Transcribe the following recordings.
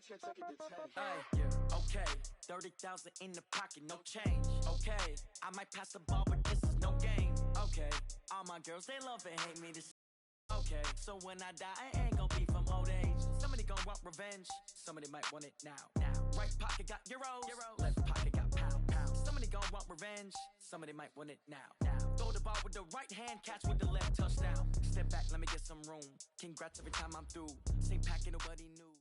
Yeah, okay. 30,000 in the pocket, no change. Okay, I might pass the ball, but this is no game. Okay, all my girls, they love and hate me. Okay, so when I die, I ain't gon' be from old age. Somebody gon' want revenge. Somebody might want it now. Right pocket got euros. Left pocket got pound. Somebody gon' want revenge. Somebody might want it now. Throw the ball with the right hand, catch with the left, touchdown. Step back, let me get some room. Congrats every time I'm through. Same packet, nobody knew.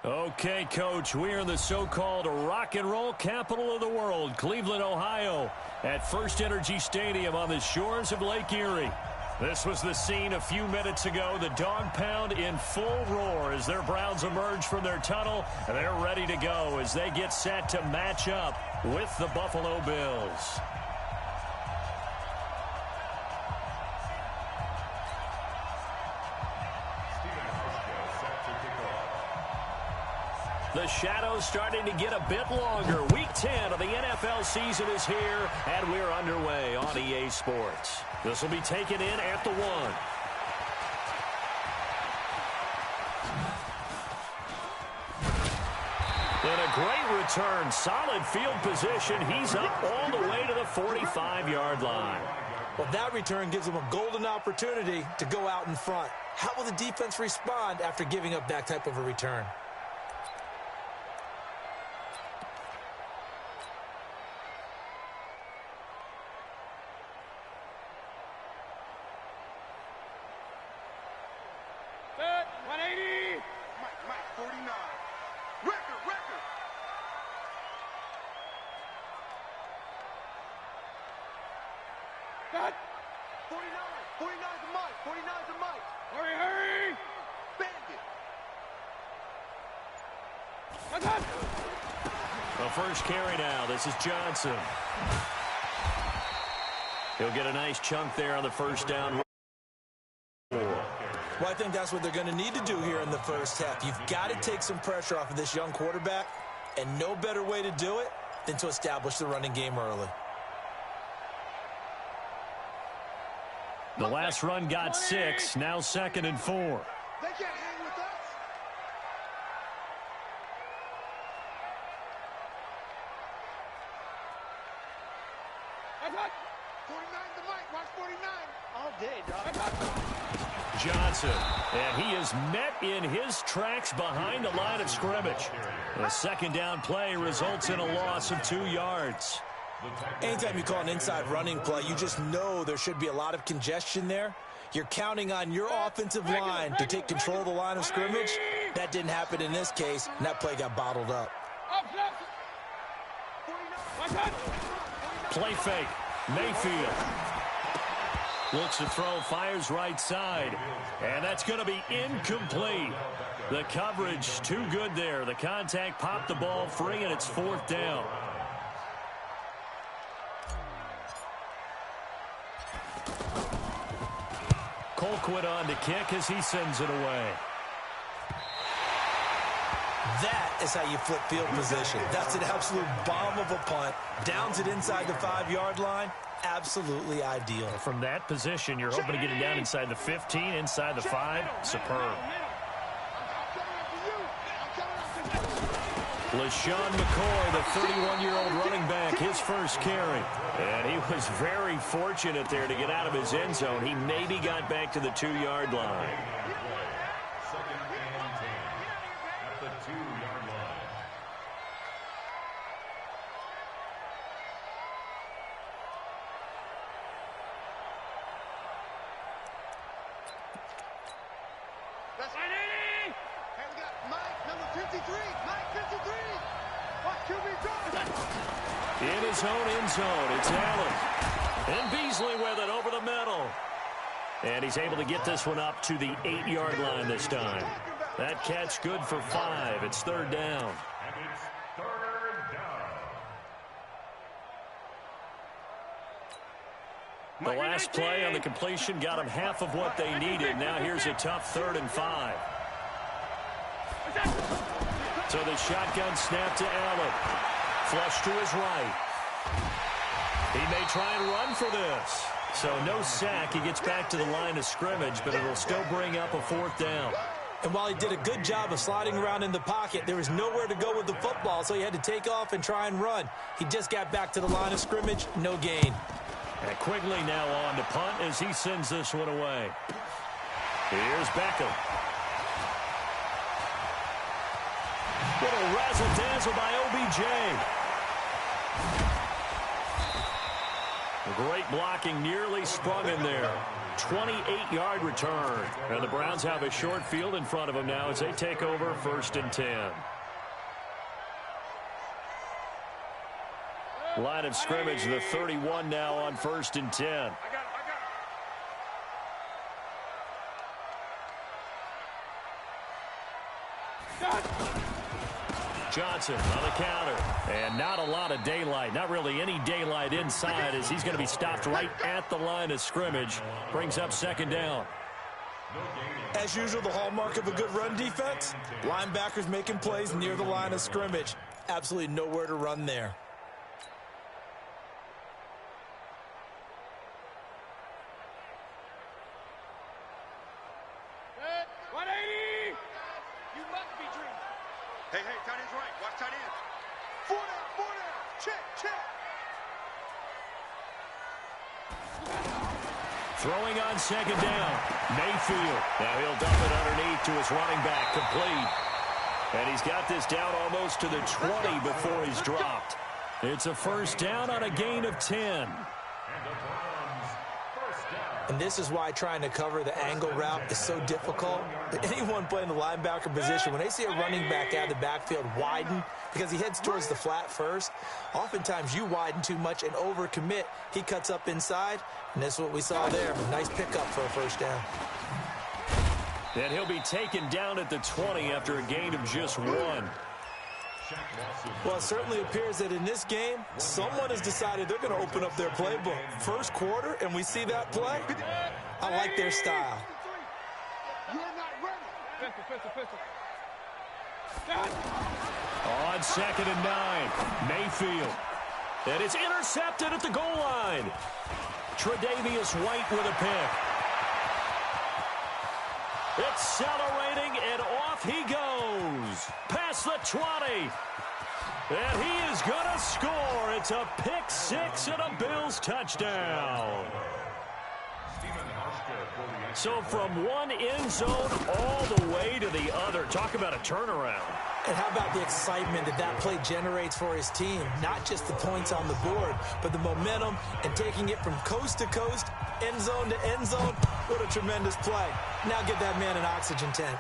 Okay, Coach, we're in the so-called rock and roll capital of the world, Cleveland, Ohio, at First Energy Stadium on the shores of Lake Erie. This was the scene a few minutes ago, the dog pound in full roar as their Browns emerge from their tunnel, and they're ready to go as they get set to match up with the Buffalo Bills. The shadow's starting to get a bit longer. Week 10 of the NFL season is here, and we're underway on EA Sports. This will be taken in at the 1. And a great return. Solid field position. He's up all the way to the 45-yard line. Well, that return gives him a golden opportunity to go out in front. How will the defense respond after giving up that type of a return? The first carry now. This is Johnson. He'll get a nice chunk there on the first down. Well, I think that's what they're going to need to do here in the first half. You've got to take some pressure off of this young quarterback, and no better way to do it than to establish the running game early. The last run got 6, now 2nd and 4. They can't hang with us. That's what? 49 the mic. Watch 49. All day, dog. Johnson, and he is met in his tracks behind the line of scrimmage. The second down play results in a loss of 2 yards. Anytime you call an inside running play, you just know there should be a lot of congestion there. You're counting on your offensive line to take control of the line of scrimmage. That didn't happen in this case, and that play got bottled up. Play fake. Mayfield looks to throw, fires right side, and that's going to be incomplete. The coverage too good there. The contact popped the ball free, and it's 4th down. Colquitt on to kick as he sends it away. That is how you flip field position. That's an absolute bomb of a punt. Downs it inside the 5-yard line. Absolutely ideal. From that position, you're hoping to get it down inside the 15, inside the 5. Superb. LaShawn McCoy, the 31-year-old running back, his first carry. And he was very fortunate there to get out of his end zone. He maybe got back to the 2-yard line. In his own end zone, it's Allen. And Beasley with it over the middle. And he's able to get this one up to the 8-yard line this time. That catch good for 5. It's 3rd down. The last play on the completion got him half of what they needed. Now here's a tough 3rd and 5. So the shotgun snap to Allen. Flush to his right. He may try and run for this. So no sack. He gets back to the line of scrimmage, but it'll still bring up a 4th down. And while he did a good job of sliding around in the pocket, there was nowhere to go with the football, so he had to take off and try and run. He just got back to the line of scrimmage, no gain. And Quigley now on to punt as he sends this one away. Here's Beckham. Little razzle-dazzle by OBJ. Great blocking, nearly sprung in there. 28-yard return. And the Browns have a short field in front of them now as they take over 1st and 10. Line of scrimmage, the 31 now on 1st and 10. Johnson on the counter. And not a lot of daylight. Not really any daylight inside as he's going to be stopped right at the line of scrimmage. Brings up 2nd down. As usual, the hallmark of a good run defense, linebackers making plays near the line of scrimmage. Absolutely nowhere to run there. Hey, tight end's right. Watch tight end. 4 down. Check. Throwing on 2nd down. Mayfield. Now he'll dump it underneath to his running back. Complete. And he's got this down almost to the 20 before he's dropped. It's a 1st down on a gain of 10. And this is why trying to cover the angle route is so difficult. Anyone playing the linebacker position, when they see a running back out of the backfield widen because he heads towards the flat first, oftentimes you widen too much and overcommit. He cuts up inside, and that's what we saw there. Nice pickup for a 1st down. And he'll be taken down at the 20 after a gain of just 1. Well, it certainly appears that in this game, someone has decided they're going to open up their playbook. First quarter, and we see that play. I like their style. You're not ready. Pistol. On 2nd and 9, Mayfield. And it's intercepted at the goal line. Tre'Davious White with a pick. Accelerating, and off he goes. Past the 20. And he is going to score. It's a pick 6 and a Bills touchdown. So from one end zone all the way to the other. Talk about a turnaround. And how about the excitement that play generates for his team? Not just the points on the board, but the momentum and taking it from coast to coast, end zone to end zone. What a tremendous play. Now give that man an oxygen tank.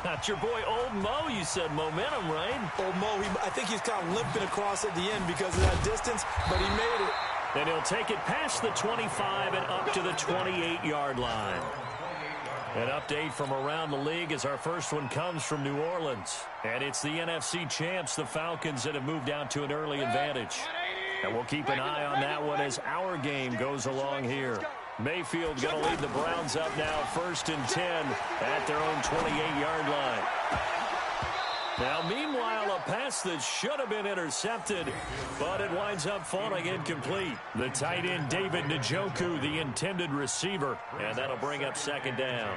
That's your boy Old Mo. You said momentum, right? Old Mo, I think he's kind of limping across at the end because of that distance, but he made it. And he'll take it past the 25 and up to the 28-yard line. An update from around the league as our first one comes from New Orleans. And it's the NFC champs, the Falcons, that have moved out to an early advantage. And we'll keep an eye on that one as our game goes along here. Mayfield going to lead the Browns up now, 1st and 10 at their own 28-yard line. Now, meanwhile, a pass that should have been intercepted, but it winds up falling incomplete. The tight end, David Njoku, the intended receiver, and that'll bring up 2nd down.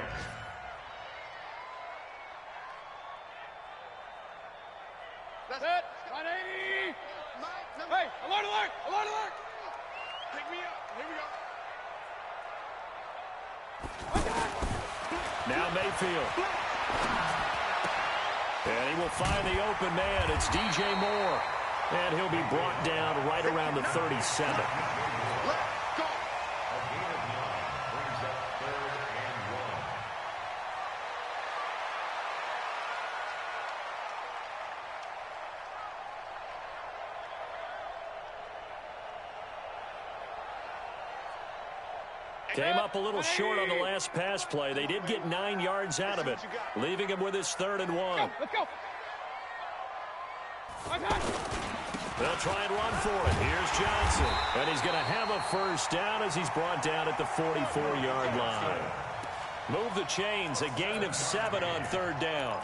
That's it. 180. Hey, alert. Pick me up. Here we go. Now Mayfield. And he will find the open man. It's DJ Moore. And he'll be brought down right around the 37. Let's go. Came up a little short on the last pass play. They did get 9 yards out of it, leaving him with his 3rd and 1. Let's go. They'll try and run for it. Here's Johnson. And he's going to have a 1st down as he's brought down at the 44-yard line. Move the chains. A gain of 7 on 3rd down.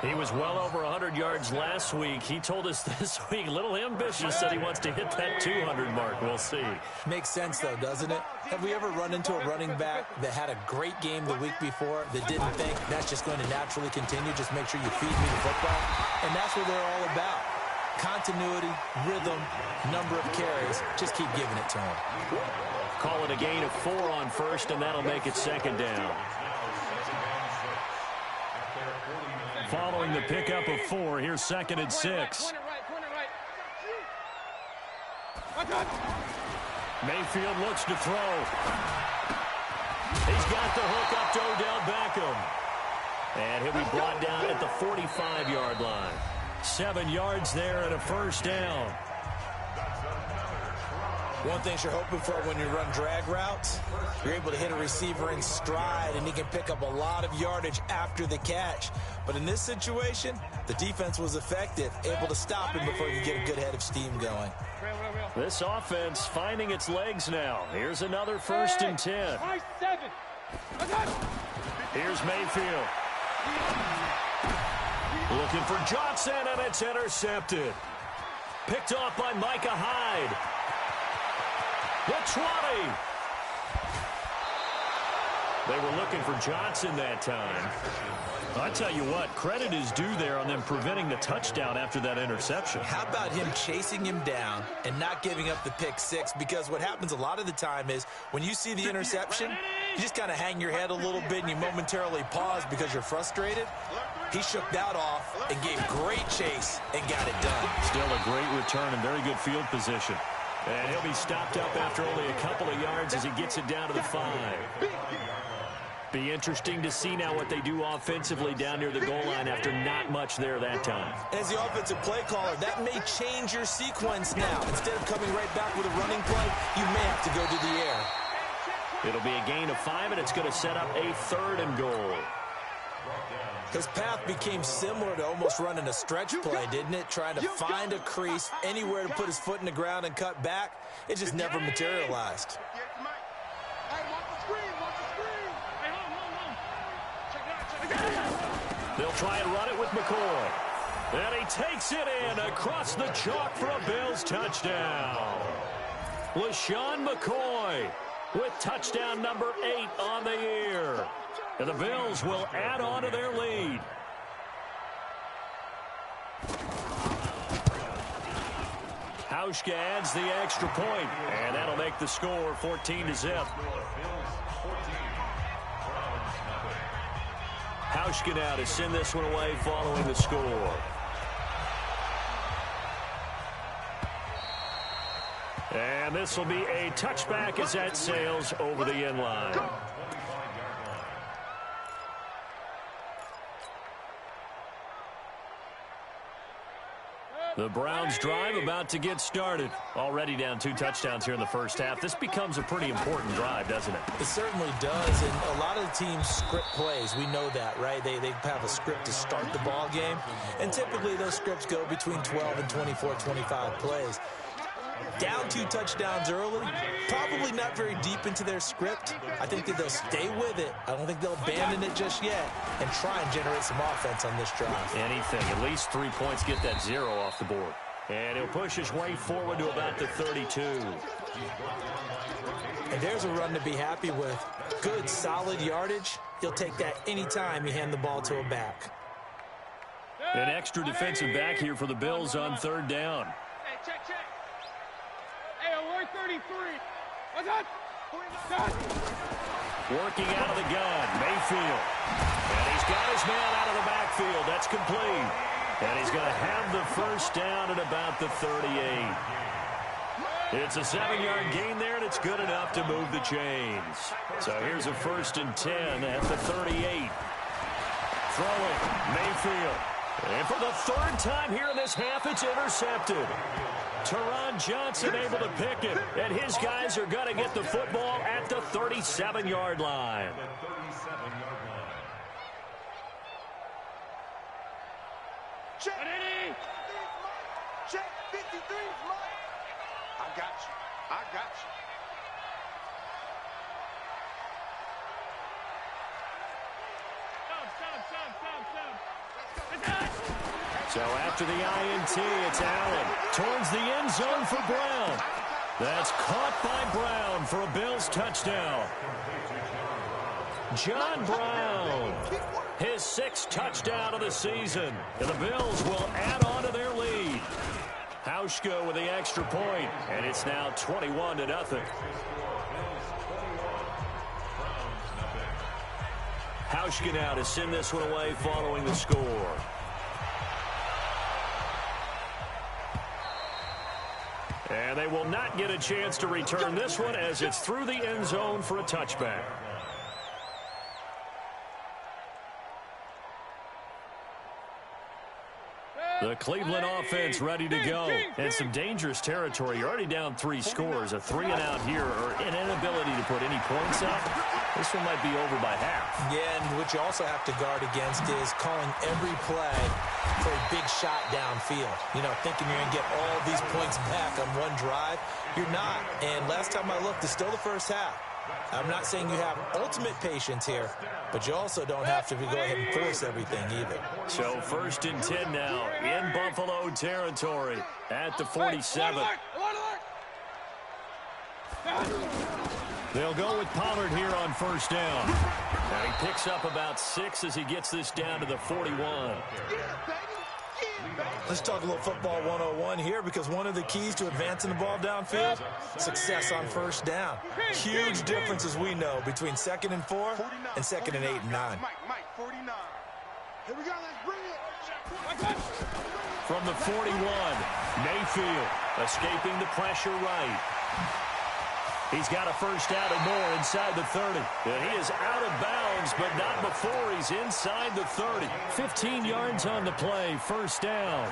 He was well over 100 yards last week. He told us this week, a little ambitious, that he wants to hit that 200 mark. We'll see. Makes sense, though, doesn't it? Have we ever run into a running back that had a great game the week before that didn't think that's just going to naturally continue? Just make sure you feed me the football. And that's what they're all about. Continuity, rhythm, number of carries. Just keep giving it to him. Call it a gain of 4 on first, and that'll make it second down. Following the pickup of 4, here's second and 6. Mayfield looks to throw. He's got the hook up to Odell Beckham. And he'll be brought down at the 45-yard line. 7 yards there and a first down. One thing you're hoping for when you run drag routes, you're able to hit a receiver in stride, and he can pick up a lot of yardage after the catch. But in this situation, the defense was effective, able to stop him before he could get a good head of steam going. This offense finding its legs now. Here's another first and 10. Here's Mayfield. Looking for Johnson, and it's intercepted. Picked off by Micah Hyde. The 20. They were looking for Johnson that time. I tell you what, credit is due there on them preventing the touchdown after that interception. How about him chasing him down and not giving up the pick six? Because what happens a lot of the time is when you see the interception, you just kind of hang your head a little bit and you momentarily pause because you're frustrated. He shook that off and gave great chase and got it done. Still a great return and very good field position. And he'll be stopped up after only a couple of yards as he gets it down to the 5. Be interesting to see now what they do offensively down near the goal line after not much there that time. As the offensive play caller, that may change your sequence now. Instead of coming right back with a running play, you may have to go to the air. It'll be a gain of 5, and it's going to set up a 3rd and goal. His path became similar to almost running a stretch play, didn't it? Trying to find a crease, anywhere to put his foot in the ground and cut back. It just never materialized. They'll try and run it with McCoy. And he takes it in across the chalk for a Bills touchdown. LaShawn McCoy with touchdown number 8 on the year. And the Bills will add on to their lead. Hauschka adds the extra point, and that'll make the score 14-0. Hauschka now to send this one away following the score. And this will be a touchback as that sails over the end line. The Browns drive about to get started. Already down 2 touchdowns here in the first half. This becomes a pretty important drive, doesn't it? It certainly does, and a lot of the teams script plays. We know that, right? They have a script to start the ball game, and typically those scripts go between 12 and 24, 25 plays. Down 2 touchdowns early, probably not very deep into their script. I think that they'll stay with it. I don't think they'll abandon it just yet and try and generate some offense on this drive. Anything, at least 3 points, get that 0 off the board. And he'll push his way forward to about the 32. And there's a run to be happy with. Good, solid yardage. He'll take that anytime you hand the ball to a back. An extra defensive back here for the Bills on 3rd down. Hey, check. Hey, alert 33. What's up? Working out of the gun, Mayfield. And he's got his man out of the backfield. That's complete. And he's going to have the first down at about the 38. It's a 7-yard gain there, and it's good enough to move the chains. So here's a 1st and 10 at the 38. Throwing, Mayfield. And for the 3rd time here in this half, it's intercepted. Teron Johnson able to pick it, and his guys are going to get the football at the 37-yard line. Check. Check 53, Mike. I got you. Stop. So after the INT, it's Allen. Towards the end zone for Brown. That's caught by Brown for a Bills touchdown. John Brown, his 6th touchdown of the season. And the Bills will add on to their lead. Hauschka with the extra point, and it's now 21-0. Hauschka now to send this one away following the score. And they will not get a chance to return this one as it's through the end zone for a touchback. The Cleveland offense ready to go. And some dangerous territory. You're already down 3 scores. A 3-and-out here or an inability to put any points up. This one might be over by half. Yeah, and what you also have to guard against is calling every play for a big shot downfield. You know, thinking you're going to get all these points back on one drive. You're not. And last time I looked, it's still the first half. I'm not saying you have ultimate patience here, but you also don't have to go ahead and force everything either. So 1st and 10 now in Buffalo territory at the 47. They'll go with Pollard here on 1st down. And he picks up about 6 as he gets this down to the 41. Let's talk a little football 101 here, because one of the keys to advancing the ball downfield, success on 1st down. Huge difference, as we know, between 2nd and 4 and 2nd and 8 and 9. Mike, 49. Here we go, let's bring it. From the 41, Mayfield escaping the pressure right. He's got a 1st down and more inside the 30. And he is out of bounds, but not before he's inside the 30. 15 yards on the play, 1st down.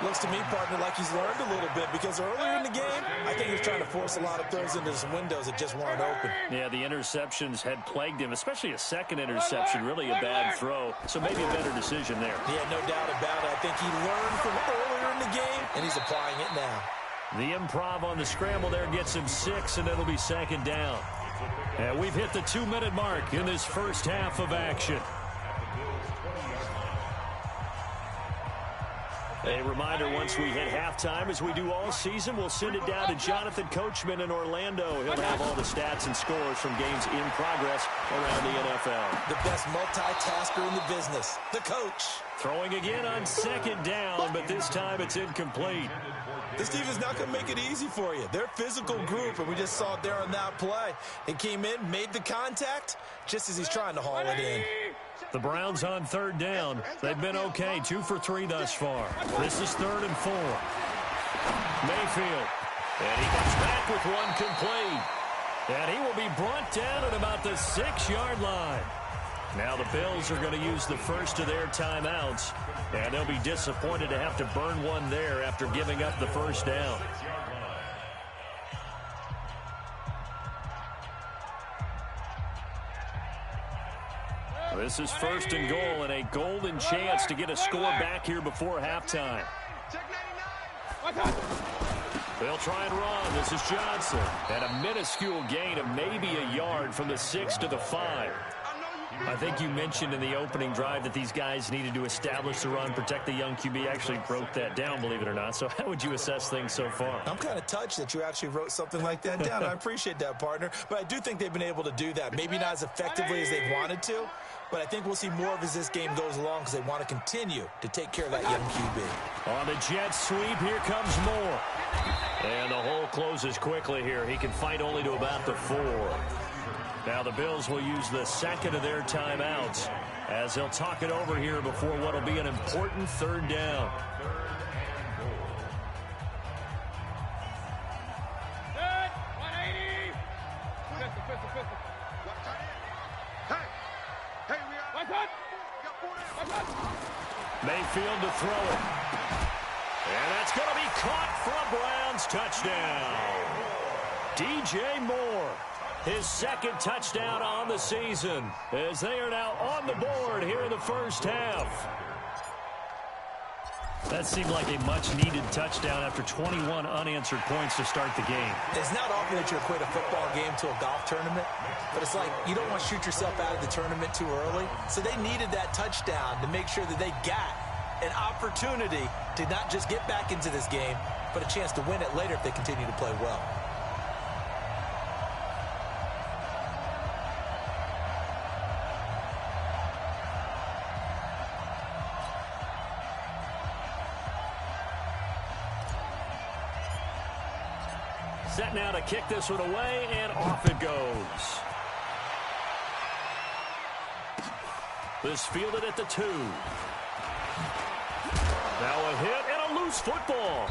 Looks to me, partner, like he's learned a little bit, because earlier in the game, I think he was trying to force a lot of throws into some windows that just weren't open. Yeah, the interceptions had plagued him, especially a 2nd interception, really a bad throw. So maybe a better decision there. Yeah, no doubt about it. I think he learned from earlier in the game, and he's applying it now. The improv on the scramble there gets him 6, and it'll be 2nd down. And we've hit the 2-minute mark in this first half of action. A reminder, once we hit halftime, as we do all season, we'll send it down to Jonathan Coachman in Orlando. He'll have all the stats and scores from games in progress around the NFL. The best multitasker in the business, the coach. Throwing again on 2nd down, but this time it's incomplete. This team is not going to make it easy for you. They're a physical group, and we just saw it there on that play. They came in, made the contact, just as he's trying to haul it in. The Browns on 3rd down. They've been okay, 2 for 3 thus far. This is 3rd and 4. Mayfield. And he comes back with one complete. And he will be brought down at about the 6-yard line. Now the Bills are going to use the first of their timeouts. And they'll be disappointed to have to burn one there after giving up the 1st down. This is 1st and goal, and a golden chance to get a score back here before halftime. They'll try and run. This is Johnson. And a minuscule gain of maybe a yard from the 6 to the 5. I think you mentioned in the opening drive that these guys needed to establish the run, protect the young QB. Actually broke that down, believe it or not. So how would you assess things so far? I'm kind of touched that you actually wrote something like that down. I appreciate that, partner. But I do think they've been able to do that. Maybe not as effectively as they wanted to, but I think we'll see more of as this game goes along, because they want to continue to take care of that young QB. On the jet sweep, here comes Moore. And the hole closes quickly here. He can fight only to about the 4. Now the Bills will use the 2nd of their timeouts as they'll talk it over here before what will be an important 3rd down. Mayfield to throw it. And that's going to be caught for a Browns touchdown. DJ Moore. His 2nd touchdown on the season, as they are now on the board here in the first half. That seemed like a much-needed touchdown after 21 unanswered points to start the game. It's not often that you equate a football game to a golf tournament, but it's like you don't want to shoot yourself out of the tournament too early. So they needed that touchdown to make sure that they got an opportunity to not just get back into this game, but a chance to win it later if they continue to play well. Set now to kick this one away, and off it goes. This fielded at the 2. Now a hit and a loose football.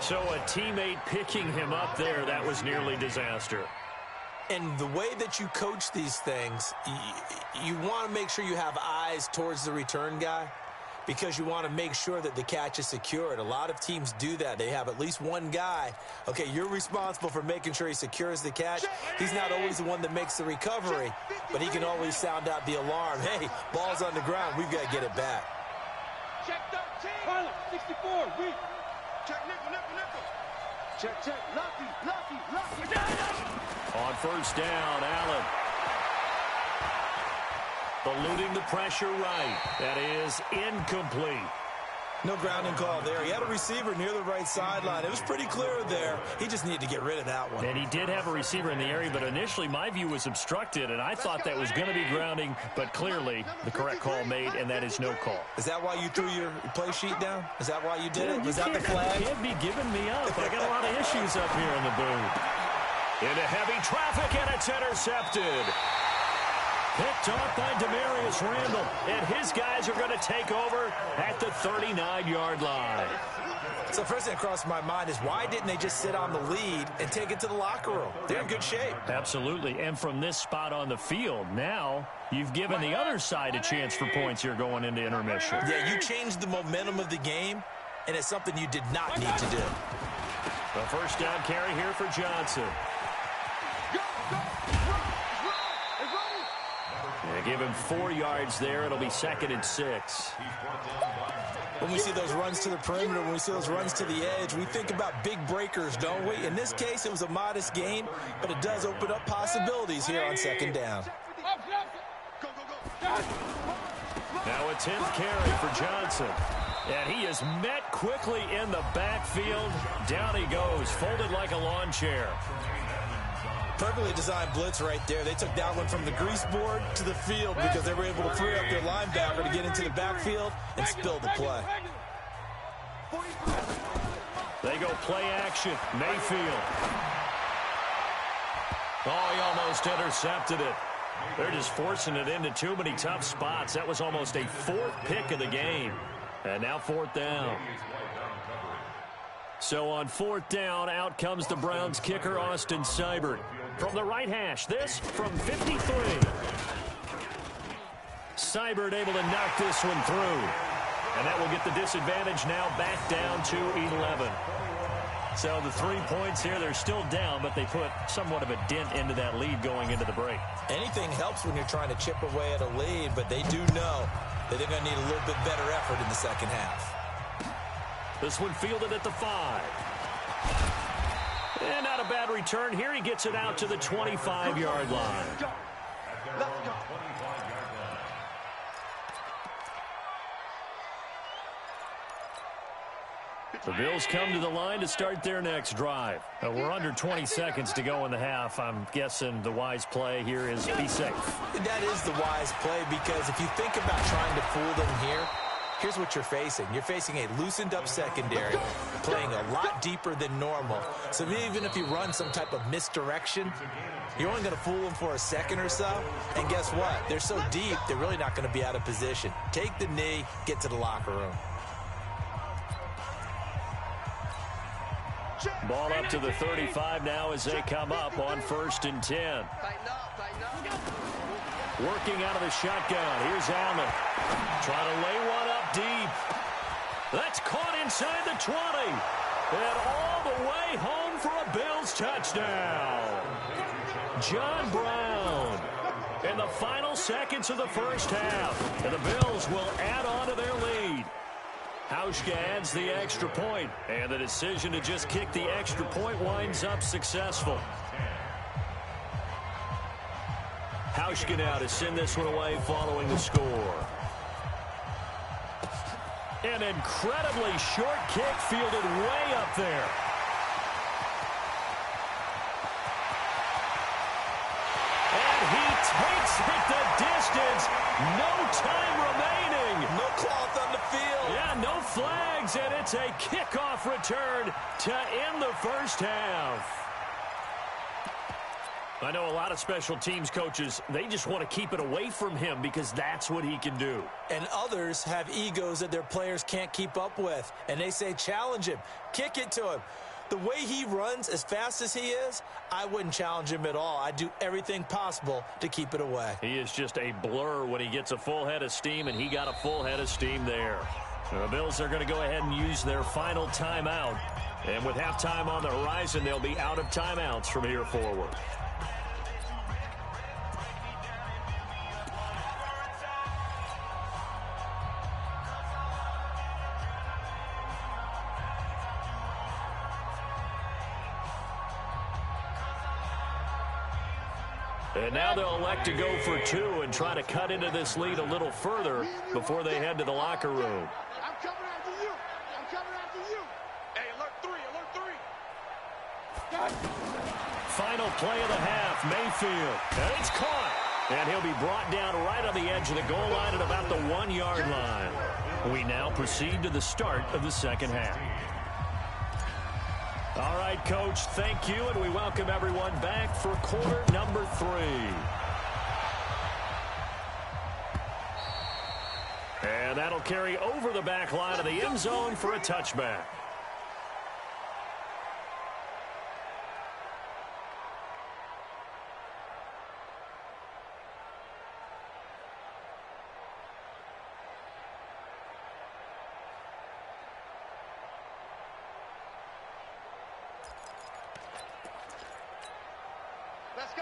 So a teammate picking him up there, that was nearly disaster. And the way that you coach these things, you want to make sure you have eyes towards the return guy, because you want to make sure that the catch is secured. A lot of teams do that. They have at least one guy. Okay, you're responsible for making sure he secures the catch. He's not always the one that makes the recovery, but he can always sound out the alarm. Hey, ball's on the ground. We've got to get it back. Check 13. Pilot, 64. Weak. Check nickel. Check. Lucky. On first down, Allen. Eluding the pressure right. That is incomplete. No grounding call there. He had a receiver near the right sideline. It was pretty clear there. He just needed to get rid of that one. And he did have a receiver in the area, but initially my view was obstructed, and I thought that was going to be grounding, but clearly the correct call made, and that is no call. Is that why you threw your play sheet down? Is that why you did it? Was that the flag? You can't be giving me up. I got a lot of issues up here in the booth. Into heavy traffic, and it's intercepted. Picked off by Demarius Randall, and his guys are going to take over at the 39-yard line. So first thing that crossed my mind is, why didn't they just sit on the lead and take it to the locker room? They're in good shape. Absolutely, and from this spot on the field, now you've given the other side a chance for points here going into intermission. Yeah, you changed the momentum of the game, and it's something you did not need to do. The first down carry here for Johnson. Give him 4 yards there. It'll be 2nd and 6. When we see those runs to the perimeter, when we see those runs to the edge, we think about big breakers, don't we? In this case, it was a modest gain, but it does open up possibilities here on 2nd down. Now a 10th carry for Johnson. And he is met quickly in the backfield. Down he goes, folded like a lawn chair. Perfectly designed blitz right there. They took that one from the grease board to the field because they were able to free up their linebacker to get into the backfield and spill the play. They go play action. Mayfield. Oh, he almost intercepted it. They're just forcing it into too many tough spots. That was almost a 4th pick of the game. And now 4th down. So on 4th down, out comes the Browns kicker, Austin Seibert. From the right hash, this from 53. Seibert able to knock this one through. And that will get the disadvantage now back down to 11. So the 3 points here, they're still down, but they put somewhat of a dent into that lead going into the break. Anything helps when you're trying to chip away at a lead, but they do know that they're going to need a little bit better effort in the second half. This one fielded at the 5. And not a bad return here. He gets it out to the 25-yard line. The Bills come to the line to start their next drive. We're under 20 seconds to go in the half. I'm guessing the wise play here is be safe. That is the wise play, because if you think about trying to fool them here, here's what you're facing. You're facing a loosened-up secondary, playing a lot deeper than normal. So even if you run some type of misdirection, you're only going to fool them for a second or so. And guess what? They're so deep, they're really not going to be out of position. Take the knee, get to the locker room. Ball up to the 35 now as they come up on 1st and 10. Working out of the shotgun. Here's Allen. Trying to lay one up deep. That's caught inside the 20. And all the way home for a Bills touchdown. John Brown. In the final seconds of the first half. And the Bills will add on to their lead. Hauschka adds the extra point, and the decision to just kick the extra point winds up successful. Hauschka now to send this one away following the score. An incredibly short kick fielded way up there. And he takes it the distance. No time remaining. No cloth on the field. Yeah, no flags, and it's a kickoff return to end the first half. I know a lot of special teams coaches, they just want to keep it away from him because that's what he can do. And others have egos that their players can't keep up with. And they say, challenge him, kick it to him. The way he runs as fast as he is, I wouldn't challenge him at all. I'd do everything possible to keep it away. He is just a blur when he gets a full head of steam, and he got a full head of steam there. The Bills are going to go ahead and use their final timeout. And with halftime on the horizon, they'll be out of timeouts from here forward. And now they'll elect to go for two and try to cut into this lead a little further before they head to the locker room. I'm coming after you. I'm coming after you. Hey, alert three, alert three. Final play of the half, Mayfield. And it's caught. And he'll be brought down right on the edge of the goal line at about the 1 yard line. We now proceed to the start of the second half. All right, Coach, thank you, and we welcome everyone back for quarter number 3. And that'll carry over the back line of the end zone for a touchback.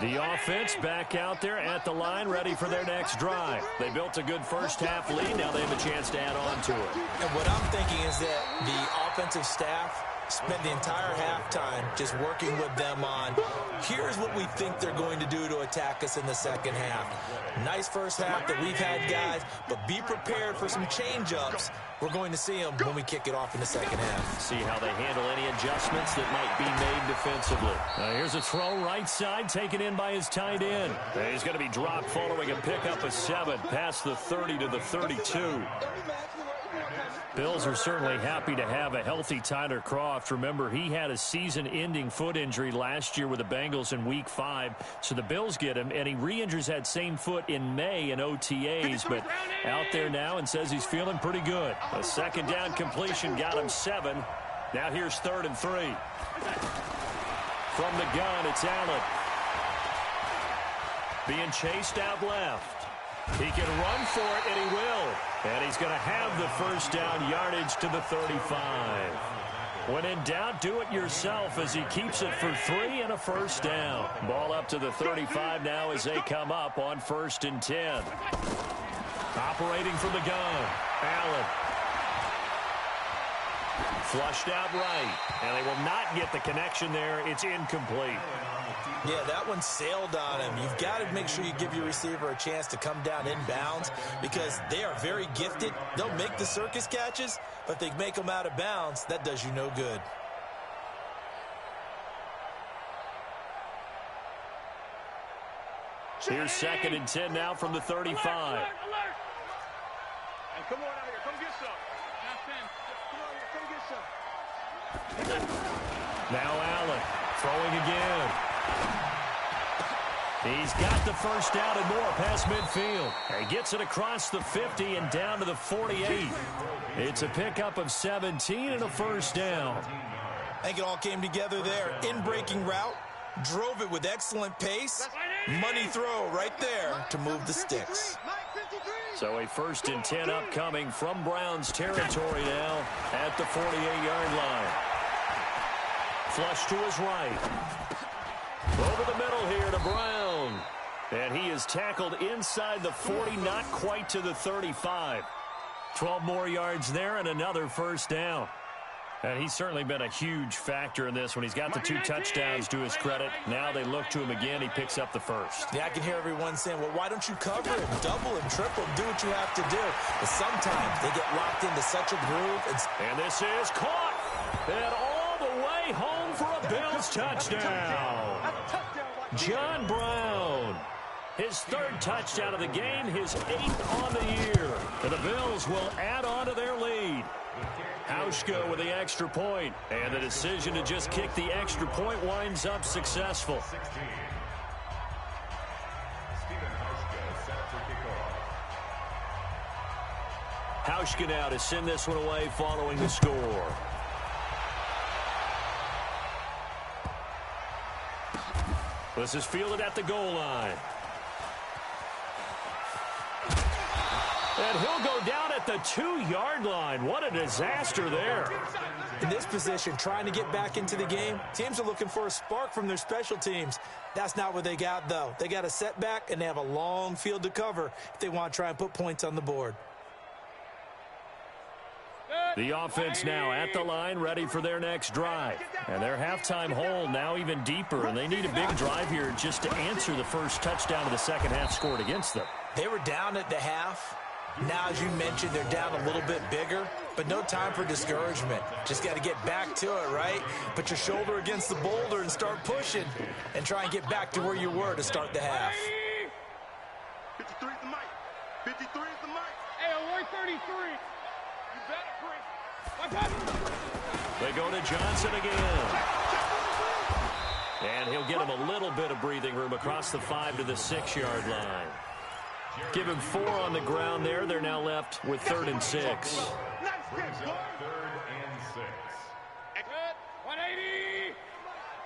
The offense back out there at the line, ready for their next drive. They built a good first half lead. Now they have a chance to add on to it. And what I'm thinking is that the offensive staff spent the entire halftime just working with them on, here's what we think they're going to do to attack us in the second half. Nice first half that we've had, guys, but be prepared for some change-ups. We're going to see them when we kick it off in the second half. See how they handle any adjustments that might be made defensively. Now here's a throw right side, taken in by his tight end. He's going to be dropped following a pickup of 7 past the 30 to the 32. Bills are certainly happy to have a healthy Tyler Kroft. Remember, he had a season-ending foot injury last year with the Bengals in Week 5. So the Bills get him, and he re-injures that same foot in May in OTAs. But out there now and says he's feeling pretty good. A second down completion got him 7. Now here's 3rd and 3. From the gun, it's Allen. Being chased out left. He can run for it, and he will. And he's going to have the first down yardage to the 35. When in doubt, do it yourself as he keeps it for 3 and a first down. Ball up to the 35 now as they come up on 1st and 10. Operating from the gun, Allen. Flushed out right, and they will not get the connection there. It's incomplete. Yeah, that one sailed on him. You've got to make sure you give your receiver a chance to come down inbounds because they are very gifted. They'll make the circus catches, but they make them out of bounds. That does you no good. Here's 2nd and 10 now from the 35. Alert, alert. Hey, come on out here. Come get some. Come on here. Come get some. Now Allen throwing again. He's got the first down and more past midfield. He gets it across the 50 and down to the 48. It's a pickup of 17 and a first down. I think it all came together there. In-breaking route, drove it with excellent pace. Money throw right there to move the sticks. So a 1st and 10 upcoming from Browns territory now at the 48-yard line. Flush to his right. Over the middle here to Brown. And he is tackled inside the 40, not quite to the 35. 12 more yards there and another first down. And he's certainly been a huge factor in this when he's got the 2 touchdowns to his credit. Now they look to him again. He picks up the first. Yeah, I can hear everyone saying, well, why don't you cover him, double him, triple him, do what you have to do. But sometimes they get locked into such a groove. And this is caught. And all the way home for a Bills touchdown. John Brown. His 3rd touchdown of the game, his 8th on the year. And the Bills will add on to their lead. Hauschka with the extra point, and the decision to just kick the extra point winds up successful. Hauschka now to send this one away following the score. This is fielded at the goal line. And he'll go down at the 2-yard line. What a disaster there. In this position, trying to get back into the game, teams are looking for a spark from their special teams. That's not what they got, though. They got a setback, and they have a long field to cover if they want to try and put points on the board. The offense now at the line, ready for their next drive. And their halftime hole now even deeper, and they need a big drive here just to answer the first touchdown of the second half scored against them. They were down at the half. Now, as you mentioned, they're down a little bit bigger, but no time for discouragement. Just got to get back to it, right? Put your shoulder against the boulder and start pushing and try and get back to where you were to start the half. 53 is the mic. 53 is the mic. Hey, award 33. You better bring. They go to Johnson again. And he'll get him a little bit of breathing room across the 5 to the 6-yard line. Give him 4 on the ground there. They're now left with 3rd and 6. Nice catch, boy. 3rd and 6. Good. 180.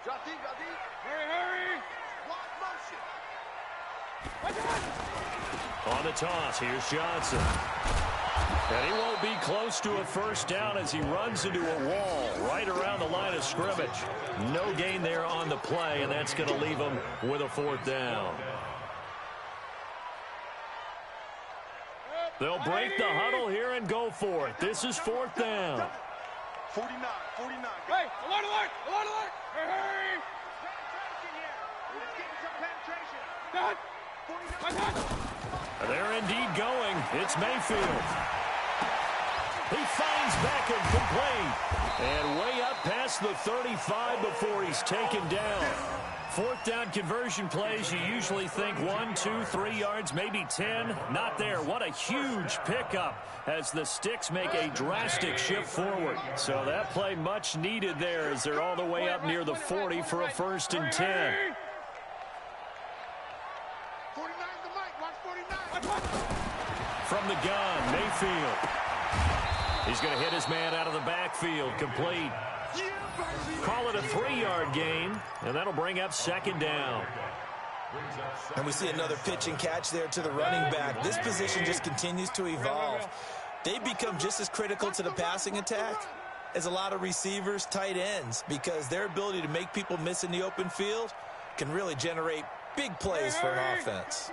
Drop deep, drop deep. Hurry. Block motion. On the toss, here's Johnson. And he won't be close to a first down as he runs into a wall right around the line of scrimmage. No gain there on the play, and that's going to leave him with a 4th down. They'll break the huddle here and go for it. This is 4th down. 49. Hey, alert. Hurry. Penetration here. They're indeed going. It's Mayfield. He finds Beckham complete. And way up past the 35 before he's taken down. 4th down conversion plays, you usually think 1, 2, 3 yards, maybe 10. Not there. What a huge pickup as the Sticks make a drastic shift forward. So that play much needed there as they're all the way up near the 40 for a 1st and 10. 49's the mic. Watch 49. From the gun, Mayfield. He's going to hit his man out of the backfield, complete. Call it a 3-yard gain, and that'll bring up 2nd down. And we see another pitch and catch there to the running back. This position just continues to evolve. They become just as critical to the passing attack as a lot of receivers, tight ends, because their ability to make people miss in the open field can really generate big plays for an offense.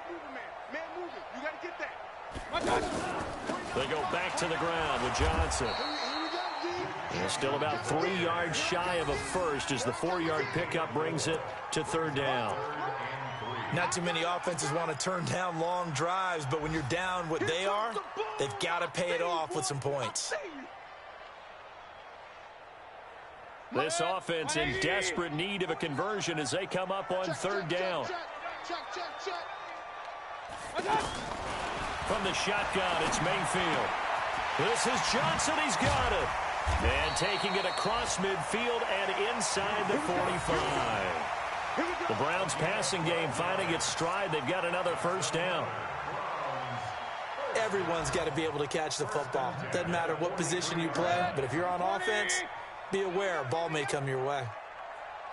Man moving. You got to get that. They go back to the ground with Johnson. And still about 3 yards shy of a first as the 4-yard pickup brings it to 3rd down. Not too many offenses want to turn down long drives, but when you're down what they are, they've got to pay it off with some points. This offense in desperate need of a conversion as they come up on 3rd down. From the shotgun, it's Mayfield. This is Johnson. He's got it. And taking it across midfield and inside the 45. The Browns' passing game finding its stride. They've got another 1st down. Everyone's got to be able to catch the football. Doesn't matter what position you play, but if you're on offense, be aware a ball may come your way.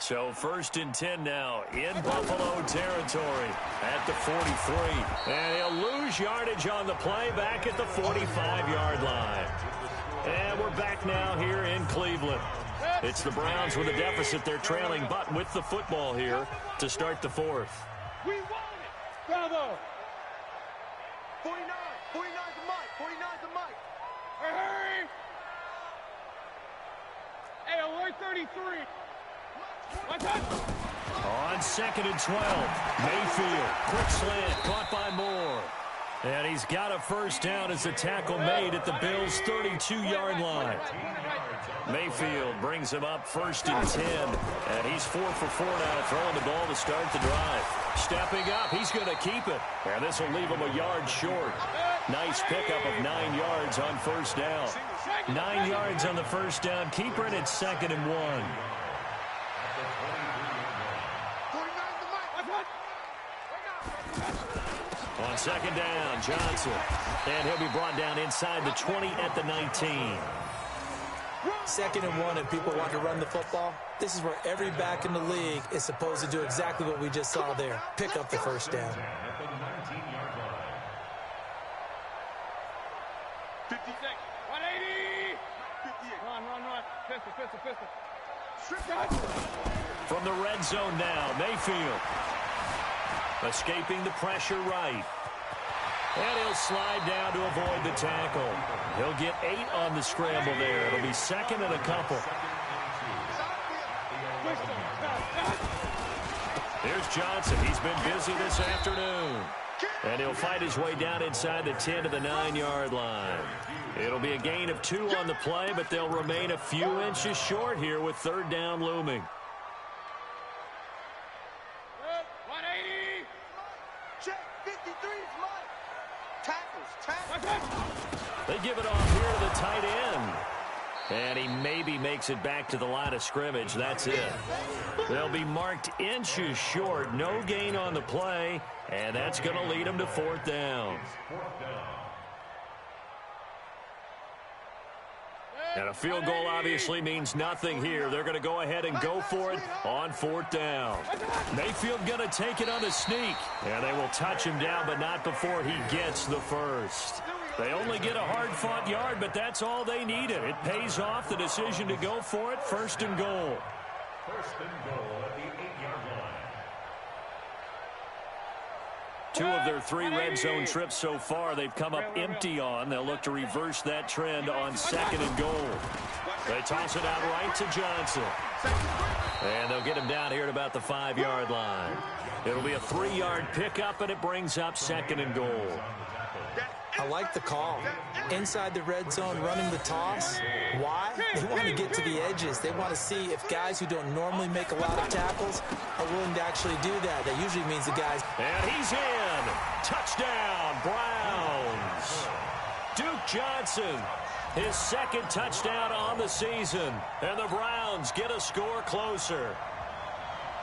So 1st and 10 now in Buffalo territory at the 43. And he'll lose yardage on the play back at the 45-yard line. And we're back now here in Cleveland. It's the Browns with a deficit. They're trailing, but with the football here to start the 4th. We want it. Bravo. 49. 49's the mic. 49's the mic. Hurry. 33. On 2nd and 12, Mayfield, quick slant, caught by Moore. And he's got a first down as the tackle made at the Bills' 32-yard line. Mayfield brings him up 1st and 10, and he's 4 for 4 now, throwing the ball to start the drive. Stepping up, he's going to keep it, and this will leave him a yard short. Nice pickup of 9 yards on first down. 9 yards on the first down, keeper, and it's 2nd and 1. On 2nd down, Johnson. And he'll be brought down inside the 20 at the 19. 2nd and 1, and people want to run the football. This is where every back in the league is supposed to do exactly what we just saw there. Pick up the first down. 56, 180. Run. Pistol. From the red zone now, Mayfield. Escaping the pressure right. And he'll slide down to avoid the tackle. He'll get 8 on the scramble there. It'll be 2nd and a couple. Here's Johnson. He's been busy this afternoon. And he'll fight his way down inside the 10 to the 9-yard line. It'll be a gain of 2 on the play, but they'll remain a few inches short here with 3rd down looming. They give it off here to the tight end. And he maybe makes it back to the line of scrimmage. That's it. They'll be marked inches short. No gain on the play. And that's going to lead them to 4th down. And a field goal obviously means nothing here. They're going to go ahead and go for it on 4th down. Mayfield going to take it on the sneak. And they will touch him down, but not before he gets the first. They only get a hard-fought yard, but that's all they needed. It pays off the decision to go for it. 1st and goal. 1st and goal at the 8-yard line. 2 of their 3 red zone trips so far they've come up empty on. They'll look to reverse that trend on 2nd and goal. They toss it out right to Johnson. And they'll get him down here at about the 5-yard line. It'll be a 3-yard pickup, and it brings up 2nd and goal. I like the call. Inside the red zone, running the toss. Why? They want to get to the edges. They want to see if guys who don't normally make a lot of tackles are willing to actually do that. That usually means the guys. And he's in. Touchdown, Browns. Duke Johnson, his 2nd touchdown on the season. And the Browns get a score closer.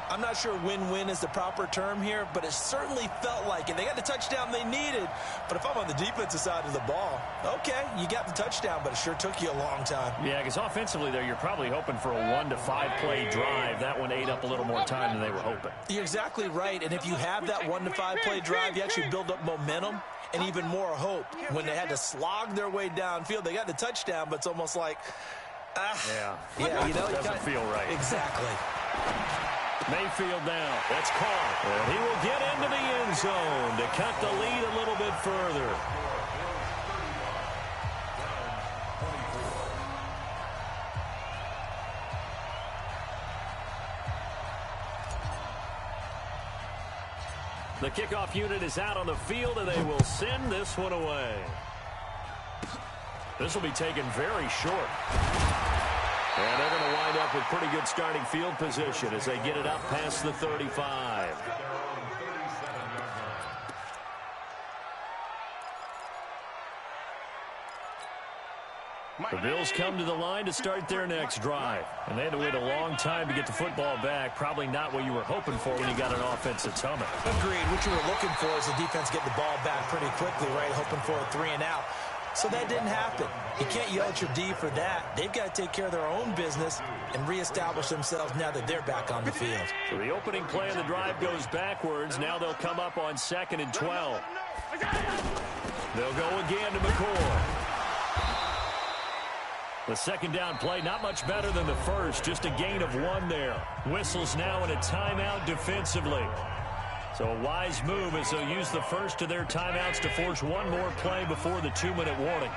I'm not sure win-win is the proper term here, but it certainly felt like it. They got the touchdown they needed, but if I'm on the defensive side of the ball, okay, you got the touchdown, but it sure took you a long time. Yeah, because offensively there, you're probably hoping for a 1 to 5 play drive. That one ate up a little more time than they were hoping. You're exactly right, and if you have that 1 to 5 play drive, you actually build up momentum and even more hope. When they had to slog their way downfield, they got the touchdown, but it's almost like, you know, doesn't feel right. Exactly. Mayfield now. That's caught. And he will get into the end zone to cut the lead a little bit further. The kickoff unit is out on the field, and they will send this one away. This will be taken very short. And they're going to wind up with pretty good starting field position as they get it up past the 35. The Bills come to the line to start their next drive. And they had to wait a long time to get the football back. Probably not what you were hoping for when you got an offensive summit. Agreed. What you were looking for is the defense get the ball back pretty quickly, right? Hoping for a 3 and out. So that didn't happen. You can't yell at your D for that. They've got to take care of their own business and reestablish themselves now that they're back on the field. So the opening play of the drive goes backwards. Now they'll come up on 2nd and 12. They'll go again to McCoy. The 2nd down play, not much better than the first. Just a gain of 1 there. Whistles now in a timeout defensively. So a wise move as they'll use the first of their timeouts to force one more play before the 2-minute warning.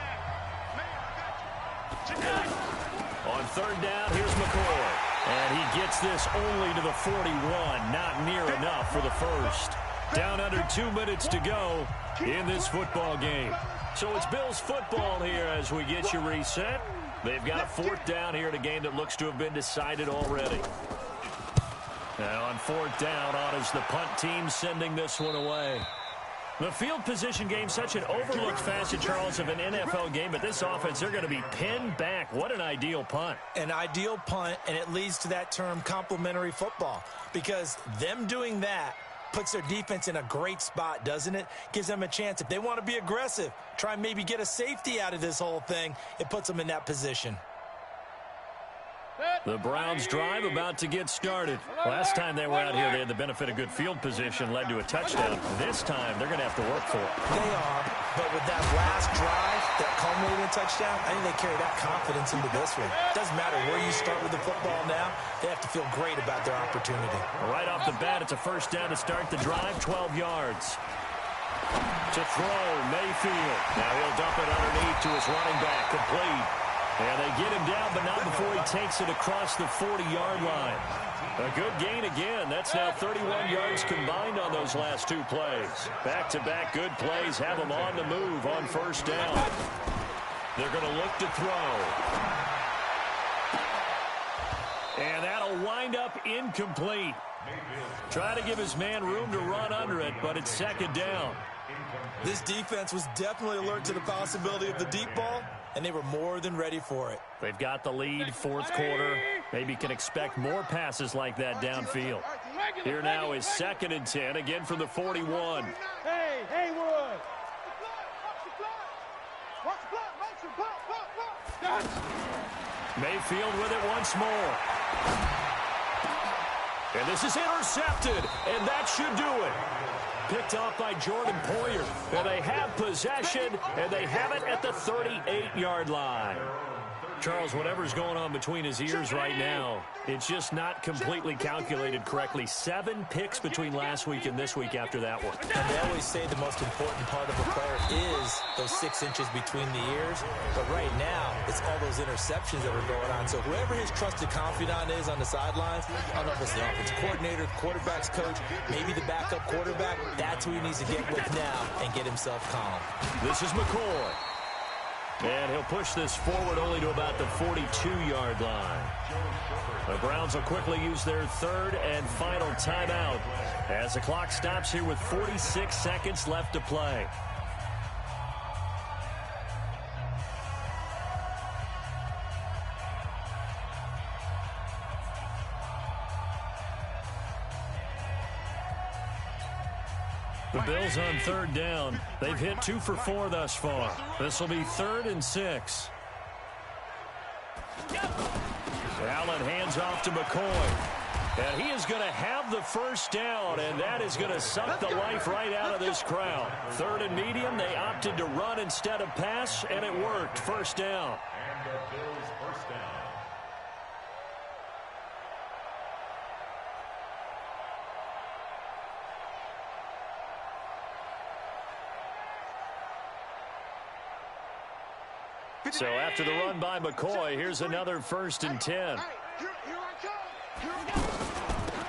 On third down, here's McCoy. And he gets this only to the 41. Not near enough for the first. Down under 2 minutes to go in this football game. So it's Bills football here as we get you reset. They've got a fourth down here in a game that looks to have been decided already. Now on fourth down, on is the punt team sending this one away. The field position game, such an overlooked facet, Charles, of an NFL game. But this offense, they're going to be pinned back. What an ideal punt. An ideal punt, and it leads to that term complementary football. Because them doing that puts their defense in a great spot, doesn't it? Gives them a chance. If they want to be aggressive, try and maybe get a safety out of this whole thing, it puts them in that position. The Browns drive about to get started. Last time they were out here, they had the benefit of good field position, led to a touchdown. This time, they're going to have to work for it. They are, but with that last drive that culminated in a touchdown, I think they carry that confidence into this one. It doesn't matter where you start with the football now. They have to feel great about their opportunity. Right off the bat, it's a first down to start the drive, 12 yards. To throw, Mayfield. Now he'll dump it underneath to his running back, complete. And they get him down, but not before he takes it across the 40-yard line. A good gain again. That's now 31 yards combined on those last two plays. Back-to-back good plays have them on the move on first down. They're going to look to throw. And that'll wind up incomplete. Try to give his man room to run under it, but it's second down. This defense was definitely alert to the possibility of the deep ball, and they were more than ready for it. They've got the lead, fourth quarter. Maybe can expect more passes like that downfield. Here now is 2nd and 10, again from the 41. Hey, Haywood! Mayfield with it once more. And this is intercepted, and that should do it. Picked off by Jordan Poyer. And they have possession, and they have it at the 38-yard line. Charles, whatever's going on between his ears right now, it's just not completely calculated correctly. 7 picks between last week and this week after that one. And they always say the most important part of a player is those 6 inches between the ears. But right now, it's all those interceptions that are going on. So whoever his trusted confidant is on the sidelines, I don't know if it's the offensive coordinator, quarterback's coach, maybe the backup quarterback, that's who he needs to get with now and get himself calm. This is McCoy. And he'll push this forward only to about the 42-yard line. The Browns will quickly use their third and final timeout as the clock stops here with 46 seconds left to play. The Bills on third down. They've hit 2 for 4 thus far. This will be 3rd and 6. Allen hands off to McCoy. And he is going to have the first down, and that is going to suck the life right out of this crowd. 3rd and medium, they opted to run instead of pass, and it worked. First down. And the Bills' first down. So after the run by McCoy, here's another 1st and 10.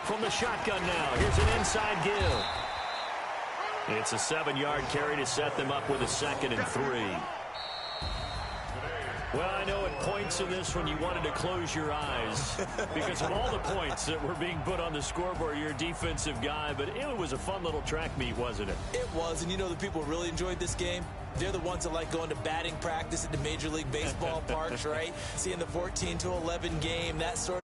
From the shotgun now, here's an inside give. It's a 7-yard carry to set them up with a 2nd and 3. Well, I know at points in this when you wanted to close your eyes because of all the points that were being put on the scoreboard. You're a defensive guy, but it was a fun little track meet, wasn't it? It was, and you know the people really enjoyed this game? They're the ones that like going to batting practice at the Major League Baseball parks, right? Seeing the 14-11 game, that sort of